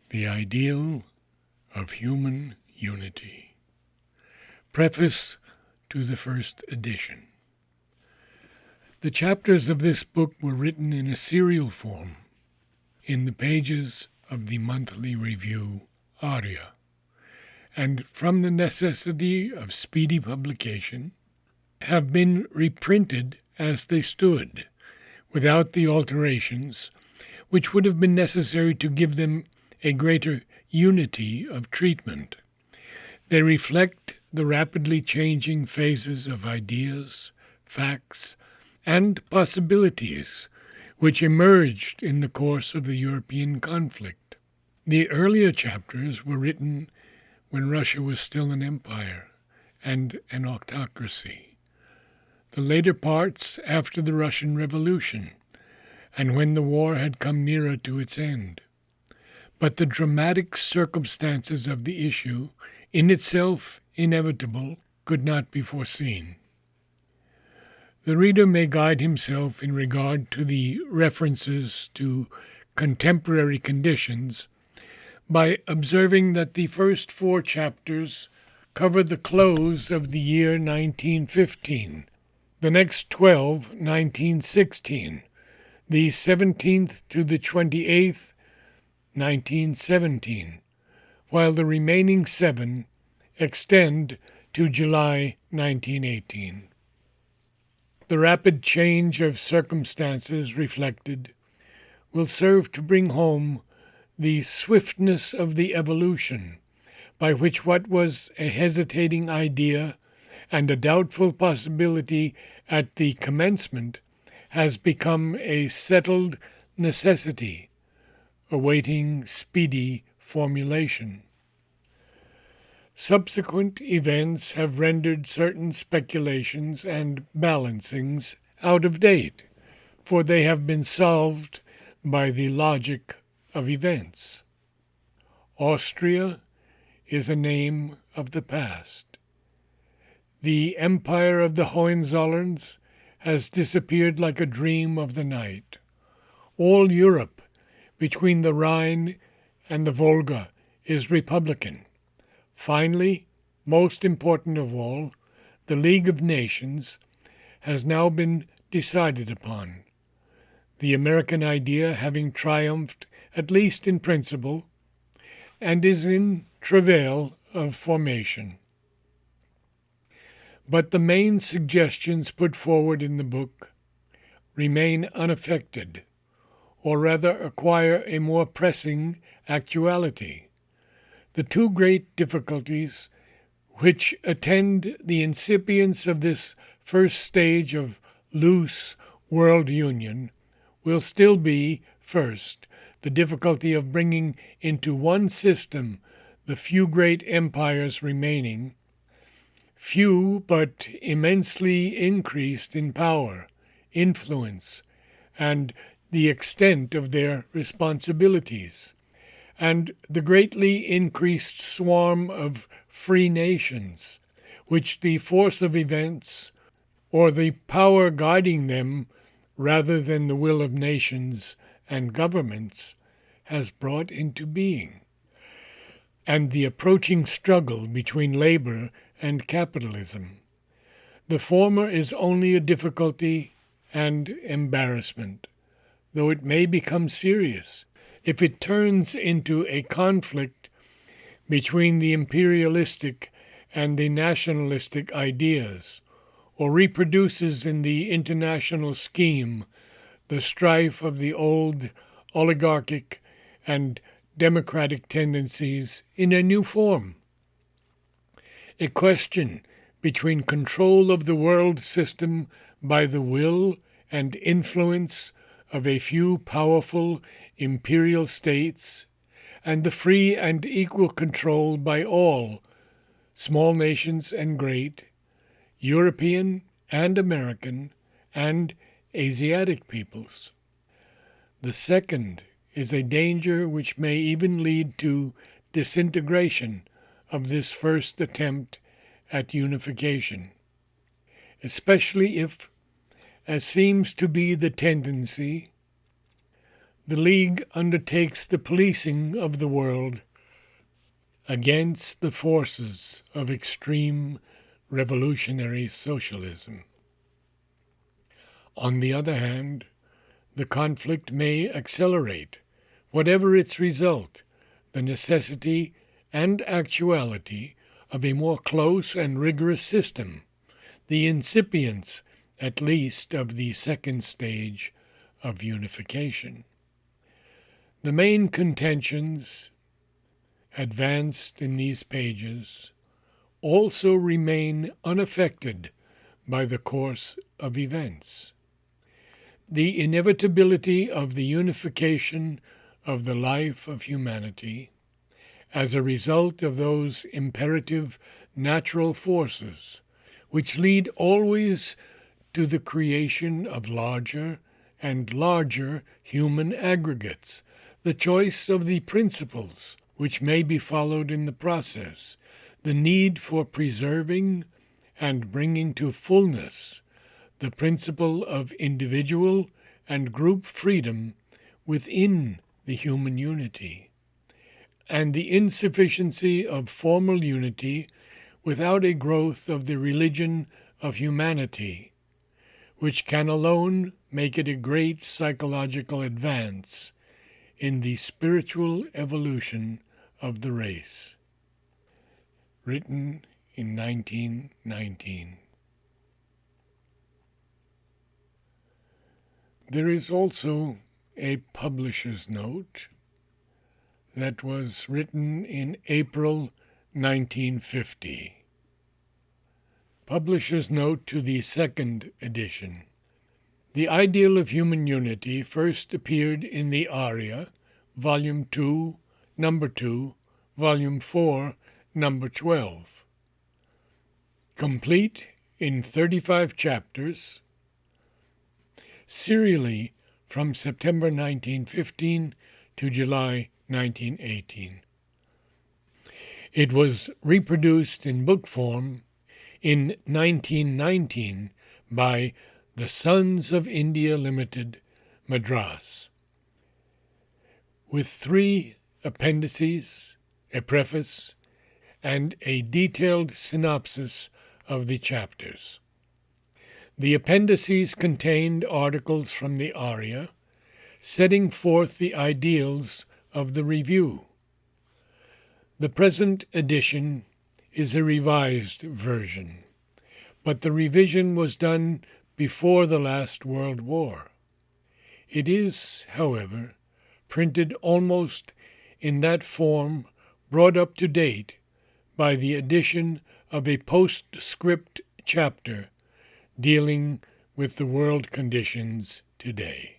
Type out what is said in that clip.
The Ideal of Human Unity. Preface to the first edition. The chapters of this book were written in a serial form in the pages of the monthly review Aria, and from the necessity of speedy publication, have been reprinted as they stood, without the alterations which would have been necessary to give them a greater unity of treatment. They reflect the rapidly changing phases of ideas, facts, and possibilities which emerged in the course of the European conflict. The earlier chapters were written when Russia was still an empire and an autocracy. The later parts after the Russian Revolution, and when the war had come nearer to its end. But the dramatic circumstances of the issue, in itself inevitable, could not be foreseen. The reader may guide himself in regard to the references to contemporary conditions by observing that the first 4 chapters cover the close of the year 1915, the next 12, 1916, the 17th to the 28th, 1917, while the remaining 7 extend to July 1918. The rapid change of circumstances reflected will serve to bring home the swiftness of the evolution by which what was a hesitating idea and a doubtful possibility at the commencement has become a settled necessity, awaiting speedy formulation. Subsequent events have rendered certain speculations and balancings out of date, for they have been solved by the logic of events. Austria is a name of the past. The empire of the Hohenzollerns has disappeared like a dream of the night. All Europe between the Rhine and the Volga is republican. Finally, most important of all, the League of Nations has now been decided upon, the American idea having triumphed, at least in principle, and is in travail of formation. But the main suggestions put forward in the book remain unaffected, or rather acquire a more pressing actuality. The 2 great difficulties which attend the incipience of this first stage of loose world union will still be, first, the difficulty of bringing into one system the few great empires remaining, few but immensely increased in power, influence, and the extent of their responsibilities, and the greatly increased swarm of free nations, which the force of events, or the power guiding them rather than the will of nations and governments, has brought into being, and the approaching struggle between labor and capitalism. The former is only a difficulty and embarrassment, though it may become serious if it turns into a conflict between the imperialistic and the nationalistic ideas, or reproduces in the international scheme the strife of the old oligarchic and democratic tendencies in a new form. A question between control of the world system by the will and influence of a few powerful imperial states and the free and equal control by all, small nations and great, European and American and Asiatic peoples. The second is a danger which may even lead to disintegration of this first attempt at unification, especially if, as seems to be the tendency, the League undertakes the policing of the world against the forces of extreme revolutionary socialism. On the other hand, the conflict may accelerate, whatever its result, the necessity and actuality of a more close and rigorous system, the incipience, at least, of the second stage of unification. The main contentions advanced in these pages also remain unaffected by the course of events. The inevitability of the unification of the life of humanity as a result of those imperative natural forces which lead always to the creation of larger and larger human aggregates, the choice of the principles which may be followed in the process, the need for preserving and bringing to fullness the principle of individual and group freedom within the human unity, and the insufficiency of formal unity without a growth of the religion of humanity, which can alone make it a great psychological advance in the spiritual evolution of the race. Written in 1919. There is also a publisher's note that was written in April 1950. Publisher's note to the second edition. The ideal of human unity first appeared in the Arya, Volume 2, Number 2, Volume 4, Number 12. Complete in 35 chapters, serially from September 1915 to July 1918. It was reproduced in book form in 1919 by the Sons of India Limited, Madras, with 3 appendices, a preface, and a detailed synopsis of the chapters. The appendices contained articles from the Arya, setting forth the ideals of the review. The present edition is a revised version, but the revision was done before the last World War. It is, however, printed almost in that form, brought up to date by the addition of a postscript chapter dealing with the world conditions today.